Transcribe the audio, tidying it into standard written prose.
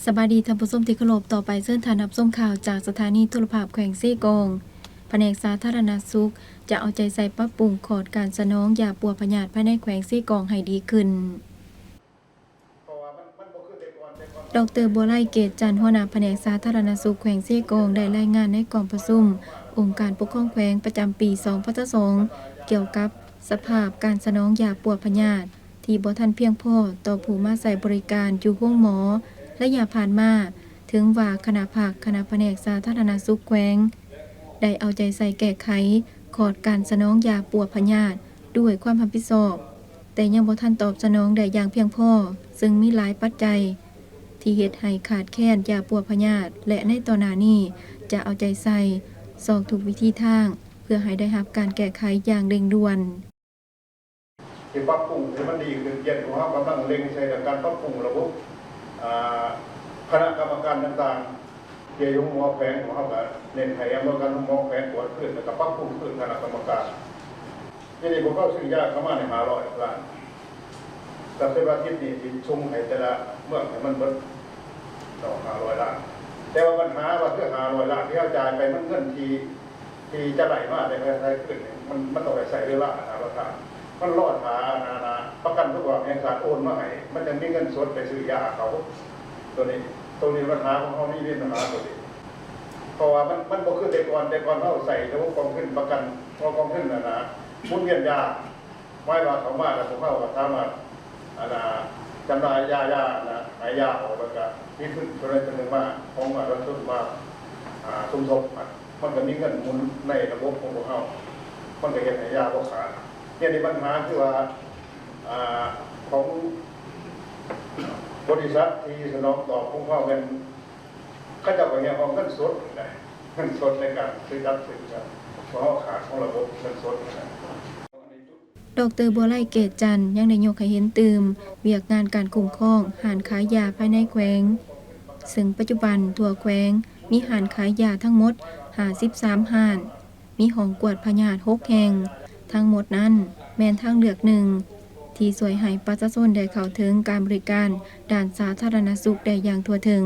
สบายดีท่านผู้ชมที่เคารพต่อไปเชิญท่านรับชมข่าวจากสถานีโทรภาพแขวงซี่กงแผนกสาธารณสุขจะเอาใจใส่ปรับปรุงขอดการสนองยาปัวพยาธิภายในแขวงซี่กงให้ดีขึ้นดร.บัวไล่เกตจันทร์หัวหน้าแผนกสาธารณสุขแขวงซี่กงได้รายงานในกองประชุมองค์การปกครองแขวงประจำปี2022เกี่ยวกับสภาพการสนองยาปัวพยาธิที่บ่ทันเพียงพอต่อผู้มาใช้บริการอยู่ห้องหมอและยาผ่านมาถึงว่าคณะภาคคณะแผนกสาธารณสุขแขวงได้เอาใจใส่แก้ไขขอดการสนองยาปัวพยาธิด้วยความรับผิดชอบแต่ยังบ่ทันตอบสนองได้อย่างเพียงพอซึ่งมีหลายปัจจัยที่เฮ็ดให้ขาดแคลนยาปัวพยาธิและในตอนหน้านี้จะเอาใจใส่ซอกทุกวิธีทางเพื่อให้ได้รับการแก้ไขอย่างเร่งด่วนที่ปรับปรุงให้มันดีขึ้นเย็นของเรากำลังเร่งใช้การปรับปรุงระบบคณะกรรมการต่างๆเกี่ยวกับหมอแผนของเราเน้นให้อำนวยการหมอแผนตรวจขึ้นแล้วก็ปรับปรุงขึ้นคณะกรรมการที่นี่ผมก็ซื้อยาเข้ามาใน500 ล้านแต่เป็นว่าที่นี่ที่ชงให้แต่ละเมื่อให้มันเบิดต่อ500 ล้านแต่ว่าปัญหาว่าเพื่อ500 ล้านที่เอาจ่ายไปมันเงินที่จะไหลมาได้ใช้ขึ้นมันต้องไปใส่เรื่องละราคามันรอดหาประกันทุกอย่างแห่งการโอนมาให้มันจะมีเงินสดไปซื้อยาเขาตัวนี้ปัญหาของเขานี่เป็นปัญหาตัวนี้เพราะว่ามันบ่คือแต่ก่อนเขาใส่ระบบกองทุนประกันกองทุนหมุนเวียนยาไว้ว่าเขามาแล้วผมเข้ากับทำจำหน่ายยาหายาออกแล้วก็มีขึ้นตัวนี้ตัวหนึ่งมาของมาเราซื้อมาสมทบมันก็มีเงินหมุนในระบบของพวกเขามันก็เห็นหายาพวกขาเนี่ยในปัญหาคือว่าของบริษัทที่สนองตอบของเขาเป็นข้าเจ้าก็ยังเอาเงินสดในการซื้อจัดซื้อเพราะขาดของระบบเงินสดดร.บัวไล่เกตจันทร์ยังได้ยกให้เห็นตื่มเวียกงานการคุ้มครองห้านขายยาภายในแขวงซึ่งปัจจุบันทั่วแขวงมีห้านขายยาทั้งหมด53ห้านมีห้องกวดพยาธิ6แห่งทั้งหมดนั้นแม้นทางเลือกหนึ่งที่ช่วยให้ประชาชนได้เข้าถึงการบริการด้านสาธารณสุขได้อย่างทั่วถึง